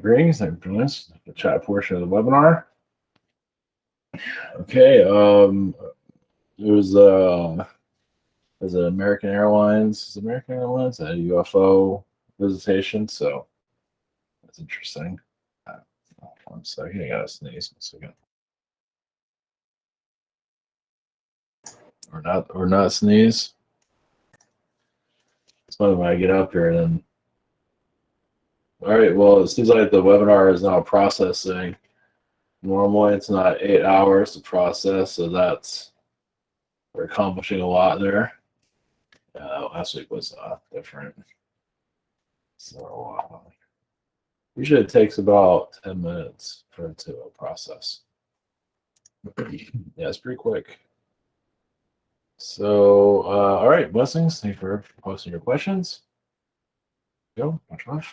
greetings. Thank you for joining us. The chat portion of the webinar. Okay, it was American Airlines? Is it American Airlines a UFO visitation? So that's interesting. 1 second, I gotta sneeze. 1 second. Or not sneeze. So when I get up here, then. All right. Well, it seems like the webinar is now processing. Normally, it's not 8 hours to process, so we're accomplishing a lot there. Last week was different. So usually it takes about 10 minutes for it to process. Yeah, it's pretty quick. So, all right, blessings. Thank you for posting your questions. Go, much love.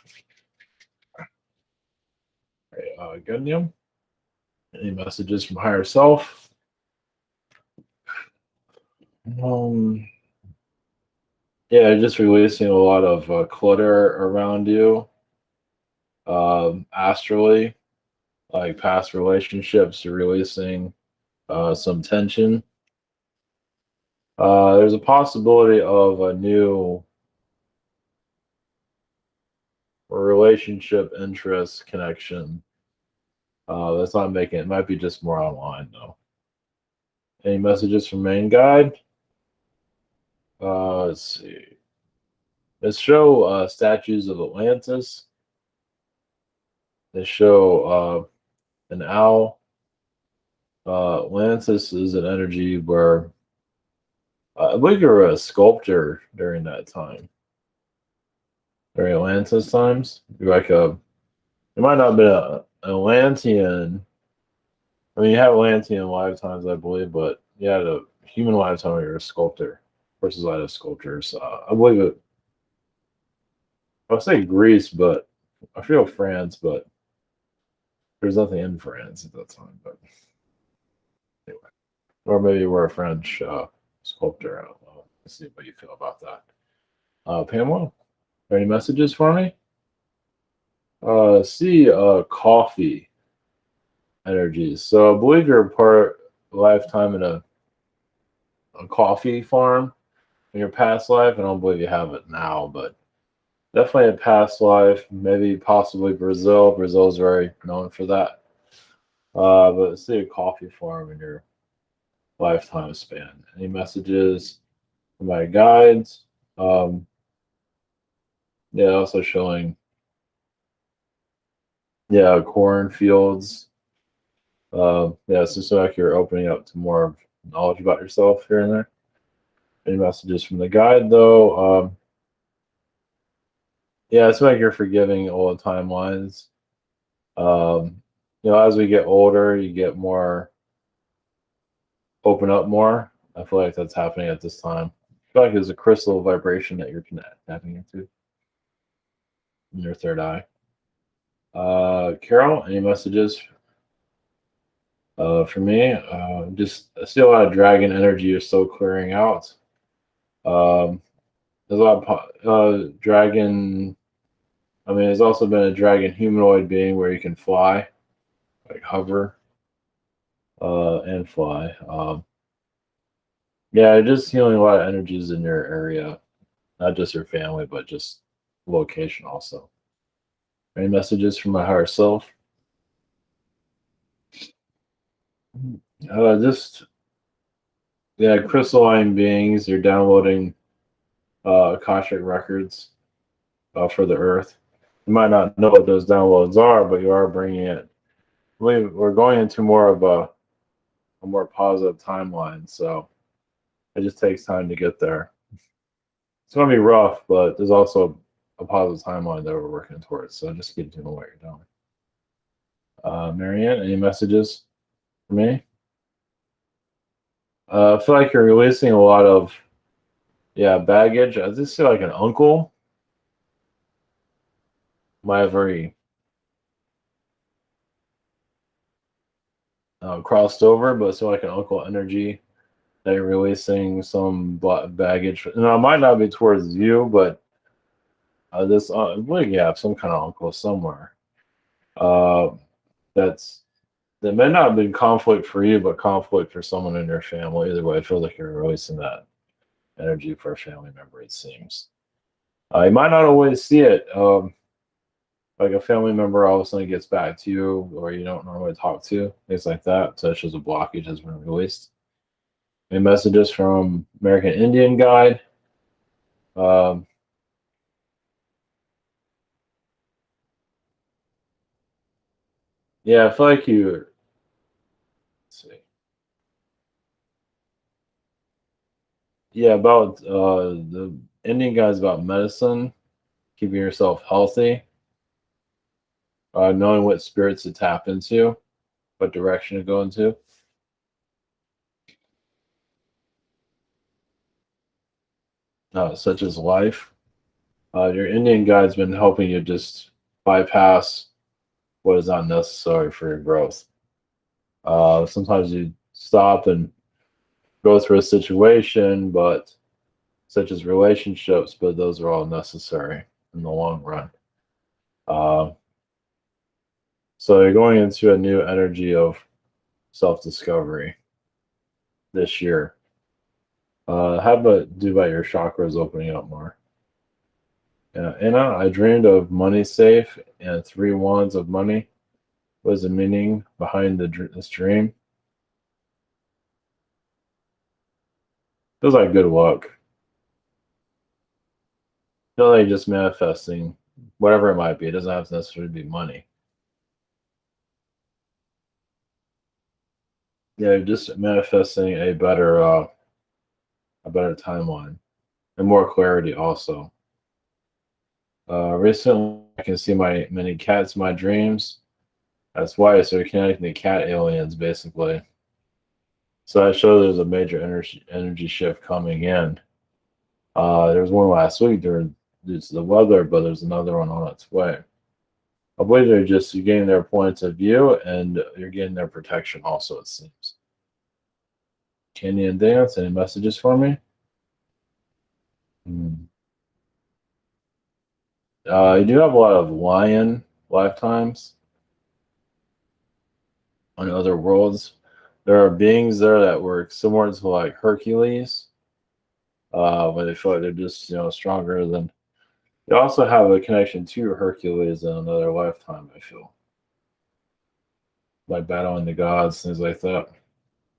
All right, Gundium. Any messages from higher self? Yeah, just releasing a lot of clutter around you. Astrally, like past relationships, you're releasing some tension. There's a possibility of a new relationship interest connection. That's not making it. Might be just more online though. Any messages from main guide? Let's see. Let's show statues of Atlantis. They show an owl. Atlantis is an energy where I believe you were a sculptor during that time. During Atlantis times, you're like you might not have been an Atlantean. I mean, you have Atlantean lifetimes, I believe, but you had a human lifetime where you're a sculptor versus I have sculptors. I believe it. I would say Greece, but I feel France, but there's nothing in France at that time. But anyway, or maybe we're a French sculptor. I don't know. Let's see what you feel about that. Pamela, any messages for me? Coffee energies. So I believe you're a part lifetime in a coffee farm in your past life. I don't believe you have it now, but definitely a past life, maybe possibly Brazil. Brazil is very known for that. But see a coffee farm in your lifetime span. Any messages from my guides? Yeah, also showing cornfields. Yeah, it's just like you're opening up to more knowledge about yourself here and there. Any messages from the guide though? Yeah, it's like you're forgiving old timelines. As we get older, you get more open up more. I feel like that's happening at this time. I feel like there's a crystal vibration that you're tapping into in your third eye. Carol, any messages for me? Just I see a lot of dragon energy you're still clearing out. There's a lot of dragon. I mean, there's also been a dragon humanoid being where you can fly, like hover, and fly. Yeah, just healing a lot of energies in your area, not just your family, but just location also. Any messages from my higher self? Crystalline beings, you're downloading Akashic records for the earth. You might not know what those downloads are, but you are bringing it. I believe we're going into more of a more positive timeline, so it just takes time to get there. It's going to be rough, but there's also a positive timeline that we're working towards, so just keep doing what you're doing. Marianne, any messages for me? I feel like you're releasing a lot of baggage. I just feel like an uncle. My very crossed over, but it's like an uncle energy that you're releasing some baggage. It might not be towards you, but I believe you have some kind of uncle somewhere. Uh, that may not have been conflict for you, but conflict for someone in your family. Either way, I feel like you're releasing that energy for a family member. It seems. You might not always see it. Like a family member all of a sudden gets back to you, or you don't normally talk to, things like that, such as a blockage has been released. Any messages from American Indian Guide? Um, yeah, I feel like you. Let's see. Yeah, about the Indian Guide is about medicine, keeping yourself healthy, knowing what spirits to tap into, what direction to go into, such as life. Your Indian Guide's been helping you just bypass what is not necessary for your growth. Sometimes you stop and go through a situation, but such as relationships, but those are all necessary in the long run. Uh, so you're going into a new energy of self-discovery this year. How about do about your chakras opening up more? Anna, I dreamed of money safe and three wands of money. What is the meaning behind this dream? Feels like good luck. Feel like just manifesting whatever it might be. It doesn't have to necessarily be money. Yeah, just manifesting a better timeline and more clarity also. Recently, I can see my many cats in my dreams. That's why so you're connecting to cat aliens basically. So I show there's a major energy shift coming in. There was one last week due to the weather, but there's another one on its way. I believe they're just you're getting their points of view and you're getting their protection also, it seems. Candy and Dance, any messages for me? Hmm. You do have a lot of lion lifetimes on other worlds. There are beings there that work similar to like Hercules, but they feel like they're just stronger than. They also have a connection to Hercules in another lifetime. I feel like battling the gods, things like that.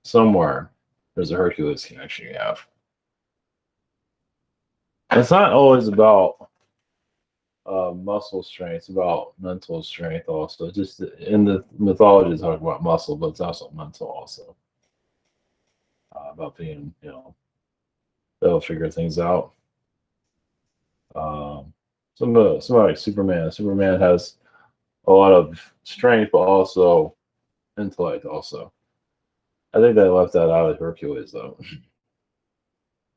Somewhere there's a Hercules connection you have. And it's not always about muscle strength; it's about mental strength also. Just in the mythology, talk about muscle, but it's also mental also about being they'll figure things out. Um, somebody like Superman. Superman has a lot of strength, but also intellect. Also, I think they left that out of Hercules though.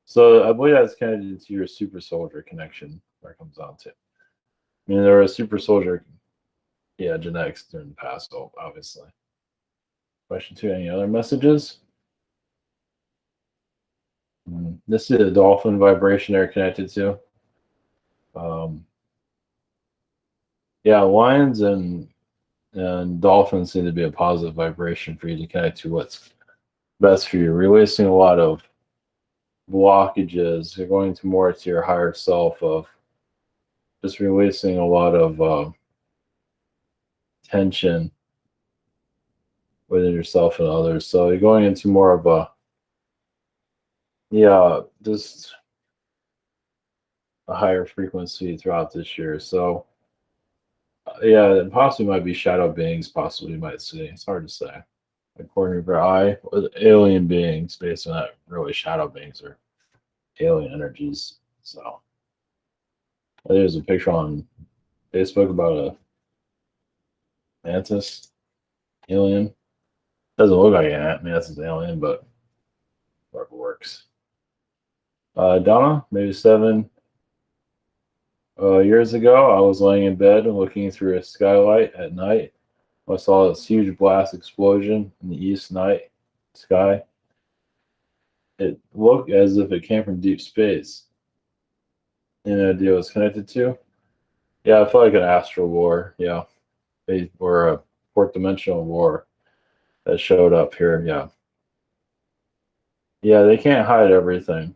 So I believe that's connected to your super soldier connection. Where it comes down to. I mean, there was super soldier, yeah, genetics during the past, obviously. Question two: any other messages? This is a dolphin vibration they're connected to. Um, yeah, lions and dolphins seem to be a positive vibration for you to connect to what's best for you. Releasing a lot of blockages. You're going to more to your higher self of just releasing a lot of tension within yourself and others. So you're going into more of a just a higher frequency throughout this year. So yeah, it possibly might be shadow beings. Possibly you might see. It's hard to say. According to your eye, or alien beings, based on that, really shadow beings or alien energies. So there's a picture on Facebook about a mantis alien. Doesn't look like an mantis alien, but whatever works. Donna, maybe 7 years ago, I was laying in bed and looking through a skylight at night. I saw this huge blast explosion in the east night sky. It looked as if it came from deep space. Any idea what it's connected to? Yeah, I felt like an astral war. Yeah. or a fourth dimensional war that showed up here. Yeah, yeah, they can't hide everything.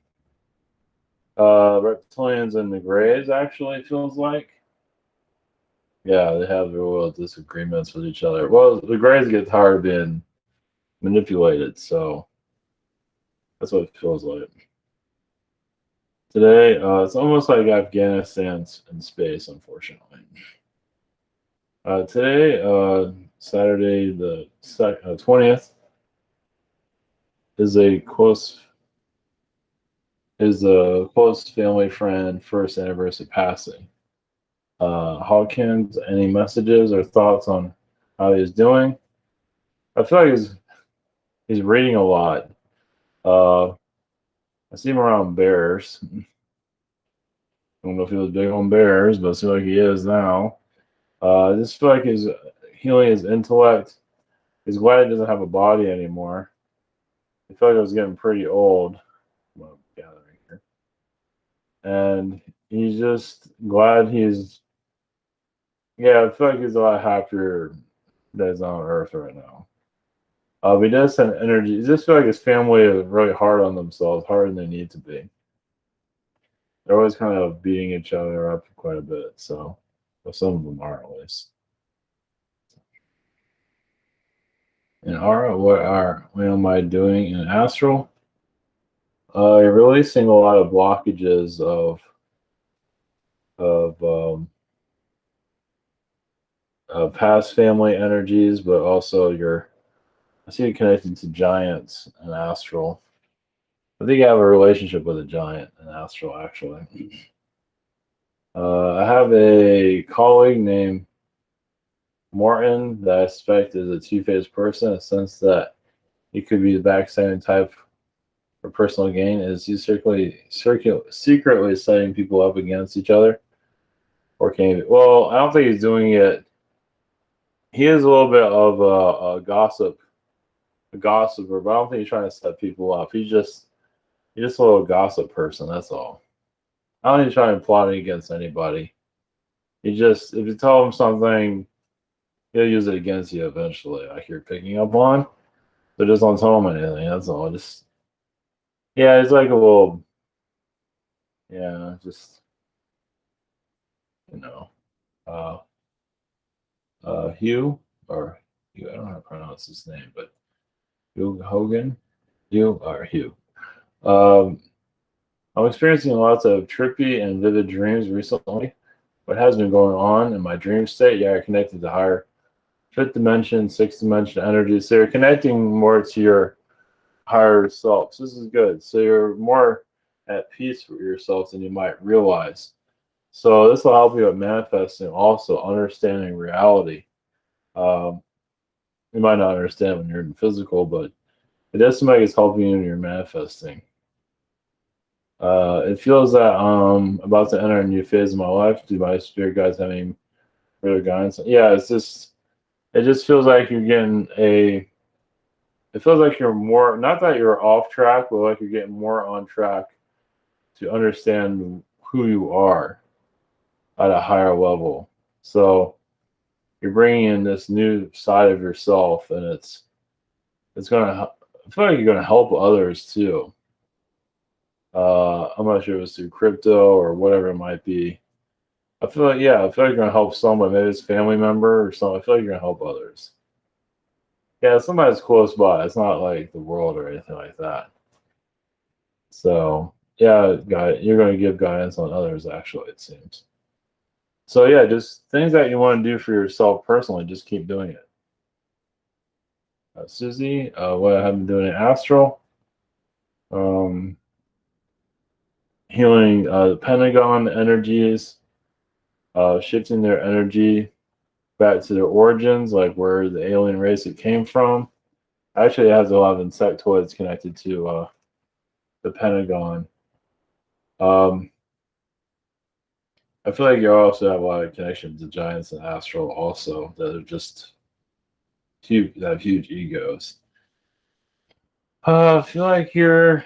Reptilians and the Greys actually feels like. Yeah, they have real disagreements with each other. Well, the Greys get tired of being manipulated, so that's what it feels like. Today, it's almost like Afghanistan's in space, unfortunately. Today, Saturday the 20th, is a close family friend first anniversary passing. Hawkins, any messages or thoughts on how he's doing? I feel like he's reading a lot. I see him around bears. I don't know if he was big on bears, but I feel like he is now. I just feel like he's healing his intellect. He's glad he doesn't have a body anymore. I feel like I was getting pretty old. Well, gathering here. And he's just glad yeah, I feel like he's a lot happier that he's on Earth right now. But he does send energy. He just feel like his family is really hard on themselves, harder than they need to be. They're always kind of beating each other up quite a bit. So, well, some of them are at least. And Aura, what am I doing in Astral? You're releasing a lot of blockages of past family energies, but also I see you connected to giants in Astral. I think I have a relationship with a giant in Astral, actually. I have a colleague named Martin that I suspect is a two-faced person, in the sense that he could be the backstabbing type for personal gain. Is he secretly setting people up against each other? Or can he? Well, I don't think he's doing it. He is a little bit of a gossiper, but I don't think he's trying to set people up. He's just a little gossip person. That's all. I don't think he's trying to plot against anybody. If you tell him something, he'll use it against you eventually. Like you're picking up on, but just don't tell him anything. That's all. Yeah, it's like a little, yeah, just you know, uh, Hugh or Hugh. I don't know how to pronounce his name, but Hugh Hogan, Hugh or Hugh. I'm experiencing lots of trippy and vivid dreams recently. What has been going on in my dream state? Yeah, you're connected to higher fifth dimension, sixth dimension energy. So you're connecting more to your higher self. So this is good. So you're more at peace with yourself than you might realize. So this will help you at manifesting, also understanding reality. You might not understand when you're in physical, but it does seem like it's helping you when you're manifesting. It feels that I'm about to enter a new phase of my life. Do my spirit guides have any further guidance? Yeah, it just feels like you're getting it feels like you're more, not that you're off track, but like you're getting more on track to understand who you are at a higher level. So you're bringing in this new side of yourself, and it's gonna, I feel like you're gonna help others too. I'm not sure if it's through crypto or whatever it might be. I feel like you're gonna help someone, maybe it's a family member or something. I feel like you're gonna help others. Yeah, somebody's close by. It's not like the world or anything like that. So yeah, you're gonna give guidance on others. Actually, it seems. So yeah, just things that you want to do for yourself personally, just keep doing it. Susie, what I have been doing in Astral, um, healing the Pentagon energies, shifting their energy back to their origins, like where the alien race it came from. Actually, it has a lot of insectoids connected to the Pentagon. I feel like you also have a lot of connections to giants and Astral also that are just huge, that have huge egos. I feel like I feel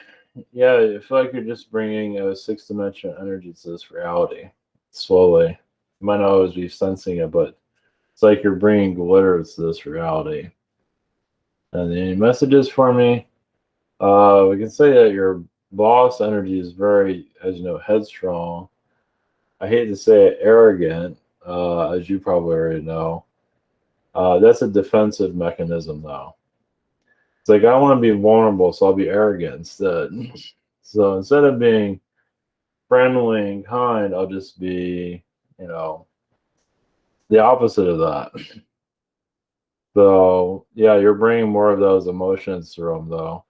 like you're just bringing a sixth dimensional energy to this reality slowly. You might not always be sensing it, but It's like you're bringing glitter to this reality. And any messages for me? We can say that your boss energy is very, as you know, headstrong. I hate to say it, arrogant, as you probably already know. That's a defensive mechanism, though. It's like I want to be vulnerable, so I'll be arrogant instead. So instead of being friendly and kind, I'll just be, you know, the opposite of that. So yeah, you're bringing more of those emotions through him, though.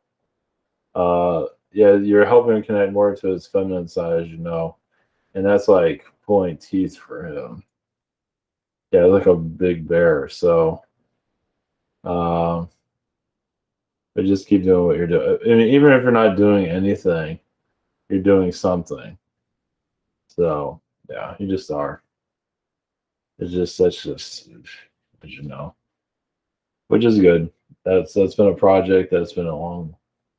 Yeah, you're helping him connect more to his feminine side, as you know, and that's like pulling teeth for him. Yeah, like a big bear. So, um, but just keep doing what you're doing. I mean, even if you're not doing anything, you're doing something. So yeah, you just are. It's just such as you know, which is good. That's been a project that's been a long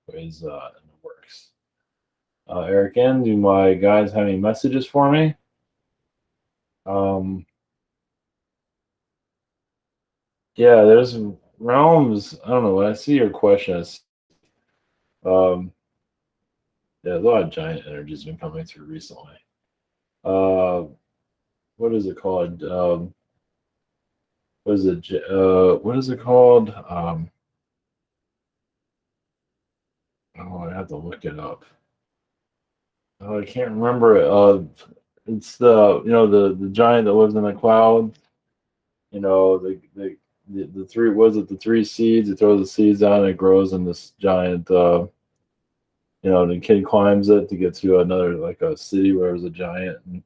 ways in the works. Eric, N, do my guys have any messages for me? Um, yeah, there's realms. I don't know. When I see your questions, um, yeah, a lot of giant energy's been coming through recently. Uh, what is it called? What is it? What is it called? Oh, I have to look it up. Oh, I can't remember it. It's the giant that lives in the cloud. You know the three, was it the three seeds? It throws the seeds down and it grows in this giant. The kid climbs it to get to another, like a city where there's a giant. And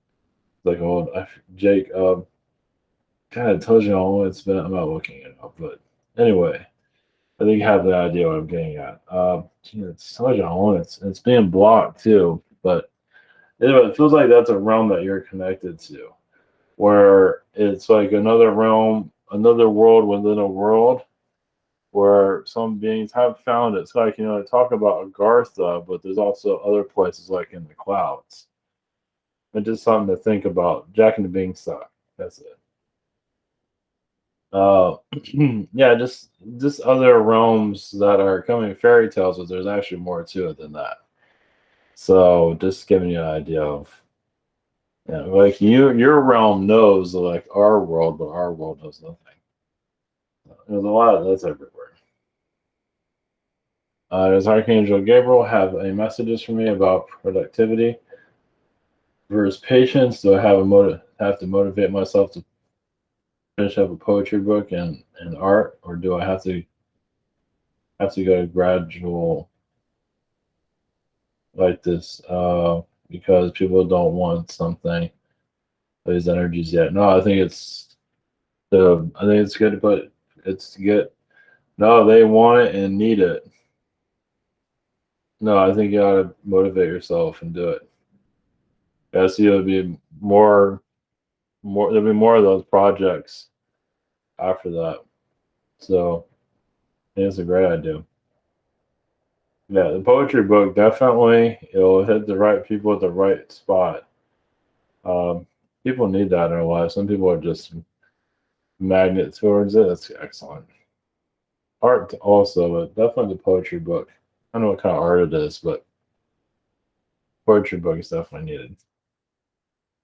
it's like, oh, Jake. God, I told you how long it's been. I'm not looking it up, but anyway, I think you have the idea what I'm getting at. It's told you how long it's being blocked too, but anyway, it feels like that's a realm that you're connected to, where it's like another realm, another world within a world, where some beings have found it. It's like, they talk about Agartha, but there's also other places like in the clouds. And just something to think about. Jack and the Beanstalk. That's it. Uh, yeah, just other realms that are coming fairy tales, but there's actually more to it than that. So just giving you an idea of, like your realm knows like our world, but our world knows nothing. There's a lot of that's everywhere. Does Archangel Gabriel have any messages for me about productivity versus patience? Do I have to motivate myself to finish up a poetry book and art, or do I have to go gradual like this because people don't want something these energies yet? No, I think it's good to put it's good. No, they want it and need it. No, I think you ought to motivate yourself and do it. I see there'll be there'll be more of those projects after that. So I think it's a great idea. Yeah, the poetry book definitely it'll hit the right people at the right spot. Um, People need that in their lives. Some people are just magnet towards it. That's excellent. Art also, but definitely the poetry book. I don't know what kind of art it is, but poetry book is definitely needed.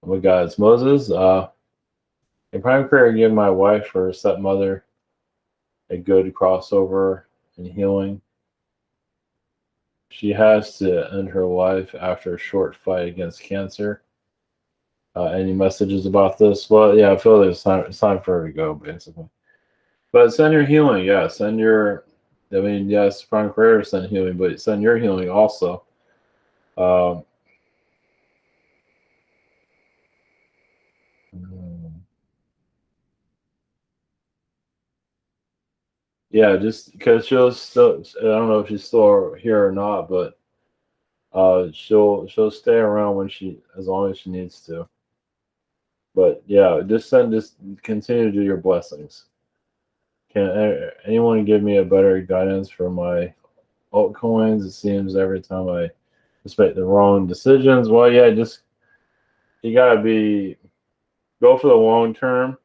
Oh my God, it's Moses. In Prime Career, give my wife or stepmother a good crossover and healing. She has to end her life after a short fight against cancer. Any messages about this? Well, yeah, I feel like it's time for her to go, basically. But send your healing, yeah. Yes, Prime Career send healing, but send your healing also. Um, yeah, just because she'll still, I don't know if she's still here or not, but she'll stay around as long as she needs to. But yeah, just continue to do your blessings. Can anyone give me a better guidance for my altcoins? It seems every time I just make the wrong decisions. Well, yeah, just you gotta go for the long term.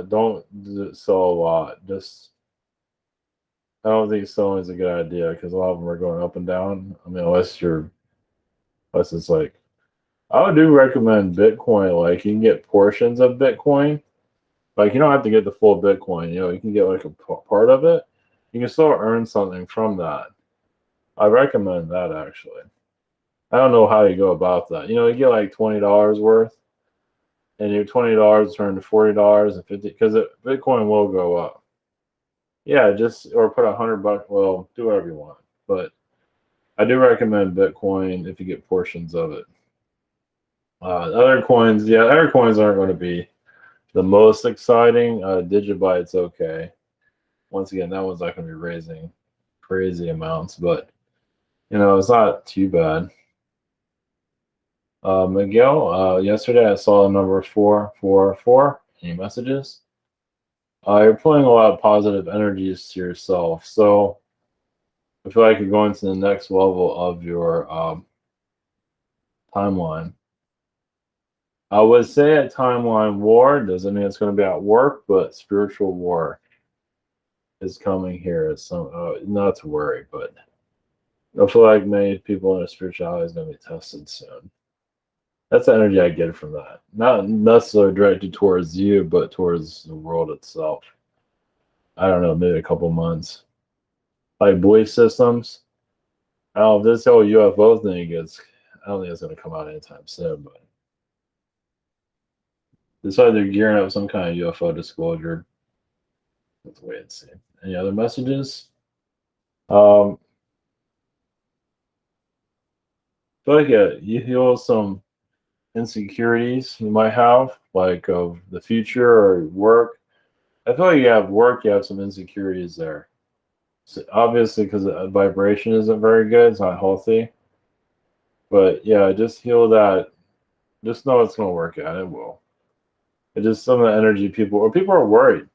Don't sell a lot. Just I don't think selling is a good idea because a lot of them are going up and down. I mean, unless it's like I would do recommend Bitcoin. Like you can get portions of Bitcoin. Like you don't have to get the full Bitcoin. You can get like a part of it. You can still earn something from that. I recommend that actually. I don't know how you go about that. You get like $20 worth, and your $20 turn to $40 and 50 because Bitcoin will go up. Yeah, just or put $100. Well, do whatever you want, but I do recommend Bitcoin if you get portions of it. Other coins, yeah, other coins aren't going to be the most exciting. Digibyte's okay. Once again, that one's not going to be raising crazy amounts, but it's not too bad. Miguel, yesterday I saw the number 444. Any messages? You're pulling a lot of positive energies to yourself, so I feel like you're going to the next level of your timeline. I would say a timeline war doesn't mean it's going to be at work, but spiritual war is coming here. Not to worry, but I feel like many people in their spirituality is going to be tested soon. That's the energy I get from that. Not necessarily directed towards you, but towards the world itself. I don't know, maybe a couple months. Like belief systems. I don't know if this whole UFO thing I don't think it's going to come out anytime soon, but it's either gearing up some kind of UFO disclosure. Let's wait and see. Any other messages? I feel like you heal some insecurities you might have, like of the future or work. I feel like you have work, you have some insecurities there. So obviously, because the vibration isn't very good, it's not healthy. But yeah, just heal that. Just know it's going to work out. It will. It's just some of the energy people are worried,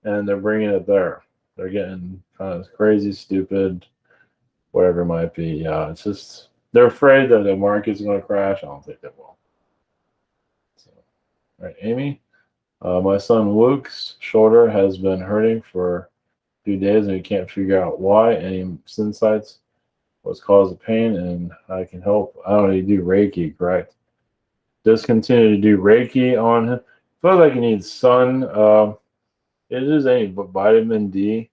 and they're bringing it there. They're getting kind of crazy, stupid, whatever it might be. Yeah, it's just they're afraid that the market's going to crash. I don't think it will. So, all right, Amy. My son Luke's shoulder has been hurting for a few days, and he can't figure out why. Any insights? What's caused the pain, and I can help. I don't know. You do Reiki, correct? Just continue to do Reiki on him. Feels like he needs sun. It is any vitamin D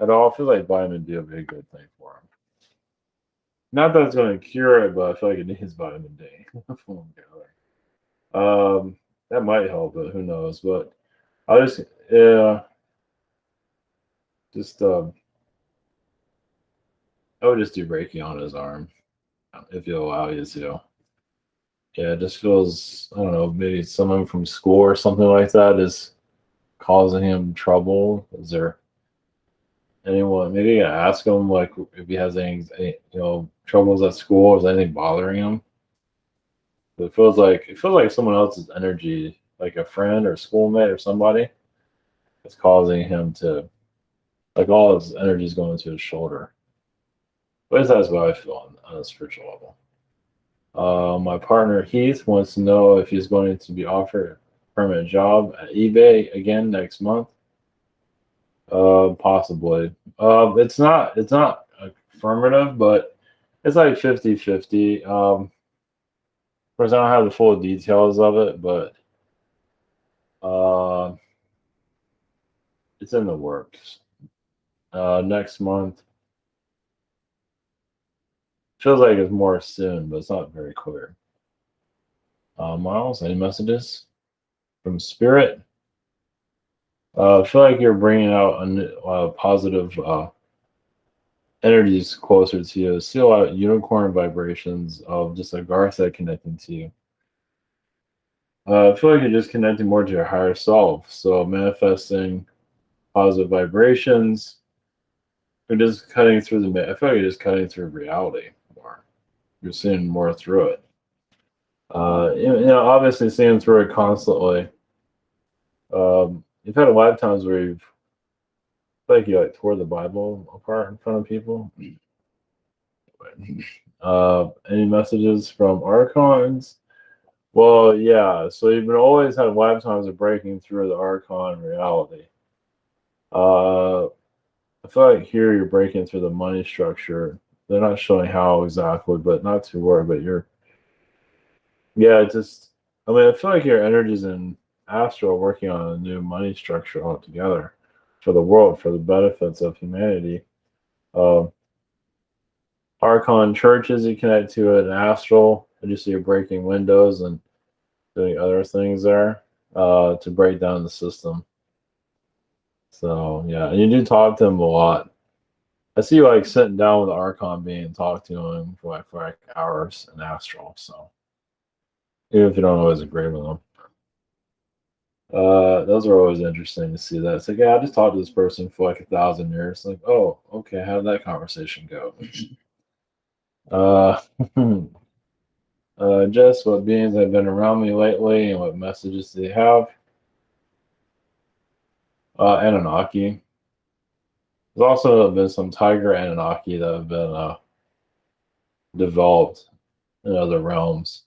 at all. I feel like vitamin D would be a good thing for him. Not that it's going to cure it, but I feel like it needs vitamin D. That might help, but who knows? But I just I would just do Reiki on his arm if you allow you to. Yeah, it just feels I don't know, maybe someone from school or something like that is causing him trouble. Is there anyone? Maybe you can ask him like if he has any troubles at school. Is anything bothering him? It feels like someone else's energy, like a friend or schoolmate or somebody, is causing him to like all his energy is going to his shoulder. But that's what I feel on a spiritual level. My partner Heath wants to know if he's going to be offered a permanent job at eBay again next month. Possibly. It's not affirmative, but it's like 50-50. Of course, I don't have the full details of it, but it's in the works. Next month. Feels like it's more soon, but it's not very clear. Miles, any messages from Spirit? I feel like you're bringing out positive energies closer to you. I see a lot of unicorn vibrations of just a Gartha connecting to you. I feel like you're just connecting more to your higher self. So manifesting positive vibrations. You're just cutting through I feel like you're just cutting through reality more. You're seeing more through it. Obviously seeing through it constantly. You've had a lot of times where you tore the Bible apart in front of people. Any messages from Archons? Well, yeah. So you've been always had lifetimes of breaking through the Archon reality. Uh, I feel like here you're breaking through the money structure. They're not showing how exactly, but not too worried. But you're, yeah, just, I mean, I feel like your energies in Astral working on a new money structure altogether for the world, for the benefits of humanity. Um, Archon churches you connect to it in Astral. I just see you're breaking windows and doing other things there to break down the system. So yeah, and you do talk to him a lot. I see you like sitting down with the Archon being and talk to him for like hours in Astral. So even if you don't always agree with them, those are always interesting to see. That it's like, yeah, I just talked to this person for like 1,000 years. Like, oh, okay, how did that conversation go? uh, just what beings have been around me lately and what messages they have. Anunnaki. There's also been some tiger Anunnaki that have been developed in other realms.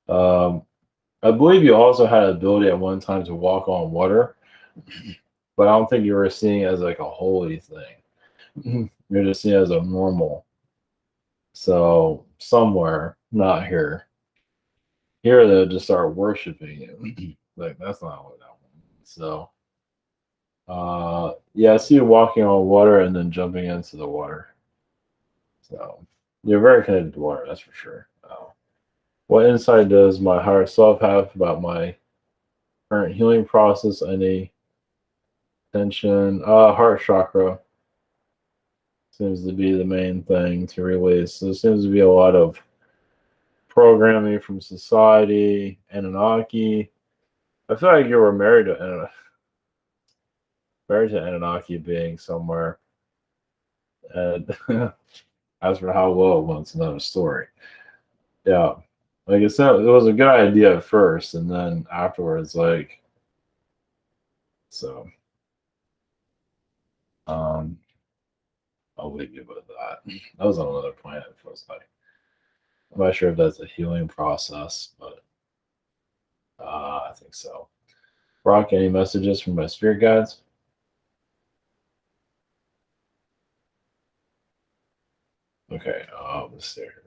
Um, I believe you also had an ability at one time to walk on water, but I don't think you were seeing it as like a holy thing. You're just seeing it as a normal. So somewhere, not here. Here they'll just start worshiping you. Like that's not what that one. So yeah, I see you walking on water and then jumping into the water. So you're very connected to water, that's for sure. What insight does my higher self have about my current healing process? Any tension? Heart chakra seems to be the main thing to release. There seems to be a lot of programming from society, Anunnaki. I feel like you were married to Anunnaki being somewhere. And as for how well it went, it's another story. Yeah. Like I said, it was a good idea at first, and then afterwards, like, so um I'll leave you with that. That was on another planet. It was like I'm not sure if that's a healing process, but I think so. Brock, any messages from my spirit guides? Okay, let's see here.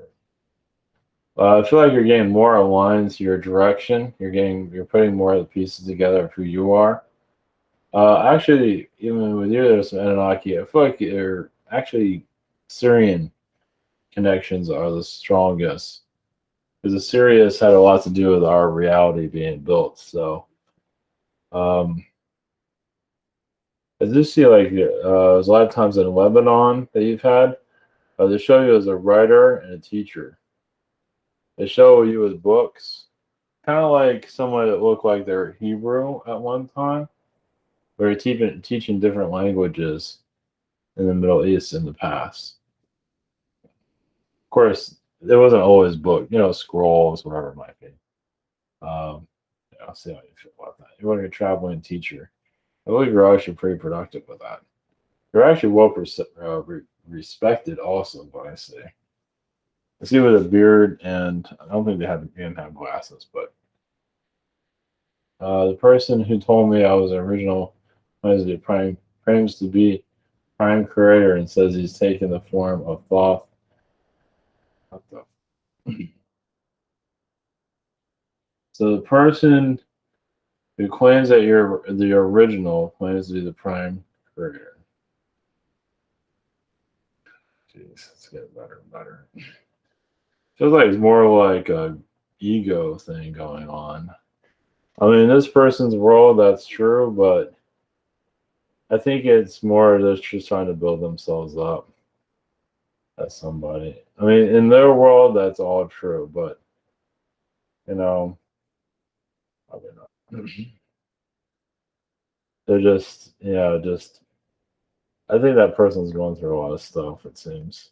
I feel like you're getting more aligned to your direction. You're putting more of the pieces together of who you are. Actually, even with you, there's some Anunnaki. I feel like you're actually Syrian connections are the strongest because the Sirius had a lot to do with our reality being built. So, um, I do see like there's a lot of times in Lebanon that you've had. They show you as a writer and a teacher. They show you with books, kind of like someone that looked like they're Hebrew at one time. They're teaching different languages in the Middle East in the past. Of course, it wasn't always book, scrolls, whatever it might be. I'll see how you feel about that. You want to be a traveling teacher. I believe you're actually pretty productive with that. You're actually respected also, but I see. I see with a beard, and I don't think didn't have glasses, but the person who told me I was an original Wednesday Prime claims to be Prime Creator and says he's taken the form of Thoth. What the? So the person who claims that you're the original claims to be the Prime Creator. Jeez, it's getting better and better. Feels like it's more like a ego thing going on. I mean, in this person's world, that's true, but I think it's more just trying to build themselves up as somebody. I mean, in their world, that's all true, but you know, probably not. They're just, just. I think that person's going through a lot of stuff. It seems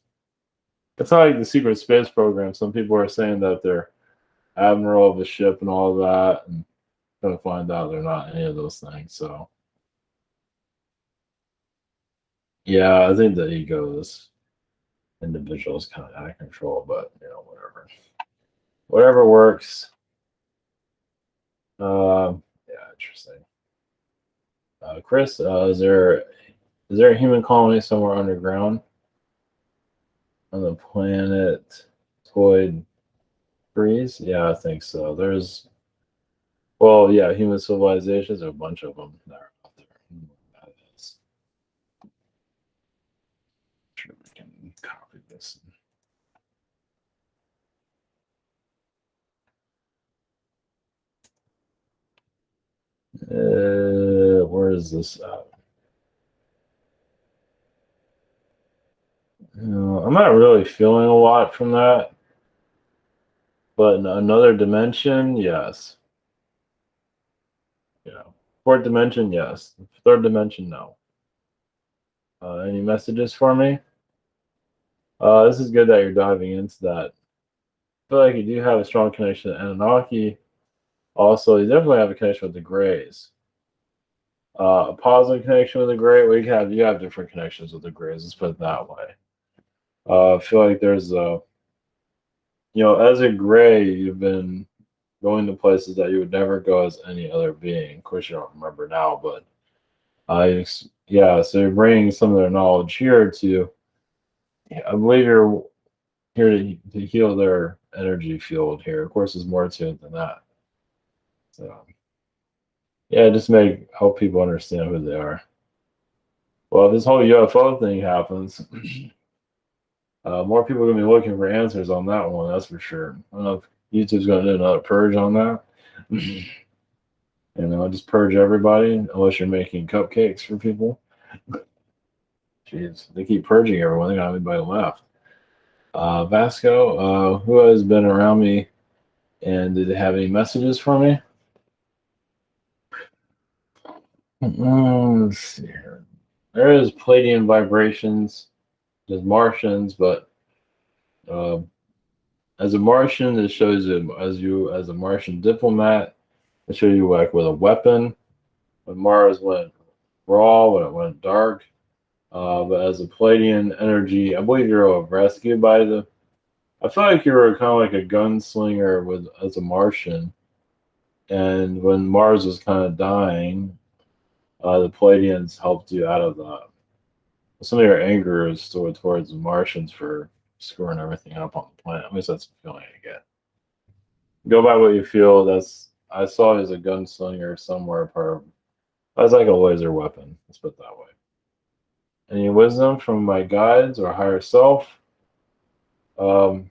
it's not like the secret space program. Some people are saying that they're admiral of a ship and all that, and gonna find out they're not any of those things. So yeah, I think the ego is individual is kind of out of control, but whatever works. Yeah, interesting. Chris, is there a human colony somewhere underground on the planet Toyd Breeze? Yeah, I think so. Well, yeah, human civilizations. There are a bunch of them that are out there. That is. Sure, we can copy this. Where is this? I'm not really feeling a lot from that, but in another dimension, yes. Yeah. Fourth dimension, yes. Third dimension, no. Any messages for me? This is good that you're diving into that. I feel like you do have a strong connection to Anunnaki. Also, you definitely have a connection with the Greys. A positive connection with the Grey. Well, you have different connections with the Greys. Let's put it that way. I feel like there's as a Grey, you've been going to places that you would never go as any other being. Of course, you don't remember now, but yeah. So you're bringing some of their knowledge here to. I believe you're here to heal their energy field here. Of course, there's more to it than that. So yeah, just help people understand who they are. Well, if this whole UFO thing happens, more people are gonna be looking for answers on that one. That's for sure. I don't know if YouTube's gonna do another purge on that. Just purge everybody unless you're making cupcakes for people. Jeez, they keep purging everyone. They got anybody left. Vasco, who has been around me, and did they have any messages for me? Let's see here. There is Palladian vibrations. There's Martians, but uh, as a Martian, it shows you as a Martian diplomat. It shows you like with a weapon. When Mars went raw, when it went dark. But as a Palladian energy, I believe you're rescued by the. I feel like you were kind of like a gunslinger as a Martian, and when Mars was kind of dying, the Palladians helped you out of that. Some of your anger is towards the Martians for screwing everything up on the planet. At least that's the feeling I get. Go by what you feel. I saw it as a gunslinger somewhere. That's like a laser weapon. Let's put it that way. Any wisdom from my guides or higher self? Um,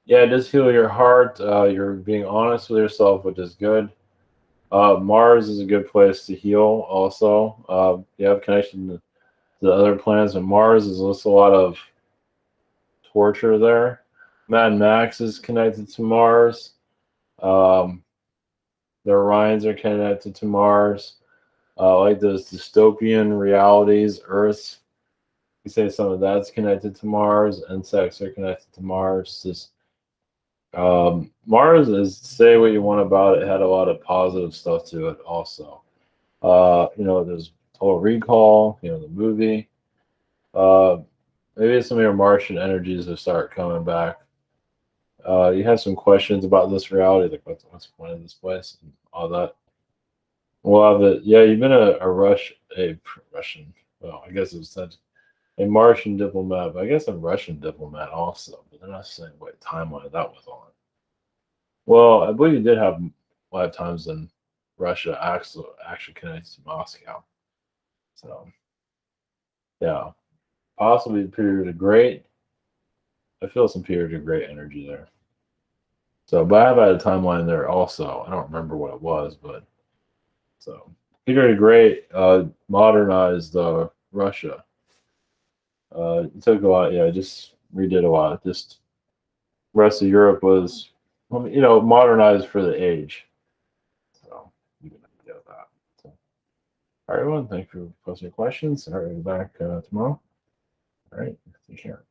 yeah, just heal your heart. You're being honest with yourself, which is good. Mars is a good place to heal. Also, you have connection to the other planets, and Mars is also a lot of torture there. Mad Max is connected to Mars. Um, the Orions are connected to Mars. Like those dystopian realities, Earth. You say some of that's connected to Mars. Insects are connected to Mars. Mars is, say what you want about it, had a lot of positive stuff to it also. There's Total Recall, the movie. Uh, Maybe some of your Martian energies will start coming back. You have some questions about this reality, like what's the point of this place and all that. Well, yeah, you've been a Russian. Well, I guess it was said a Martian diplomat, but I guess a Russian diplomat also. But they're not saying what timeline that was on. Well, I believe you did have lifetimes in Russia actually connected to Moscow. So yeah, possibly period of great. I feel some period of great energy there. So, but I have had a timeline there also. I don't remember what it was, but so period of great modernized Russia. It took a lot. Yeah, just redid a lot. Just rest of Europe was, modernized for the age. So you can get that. So, all right, everyone. Thank you for posting your questions. All right, we'll be back tomorrow. All right, take care.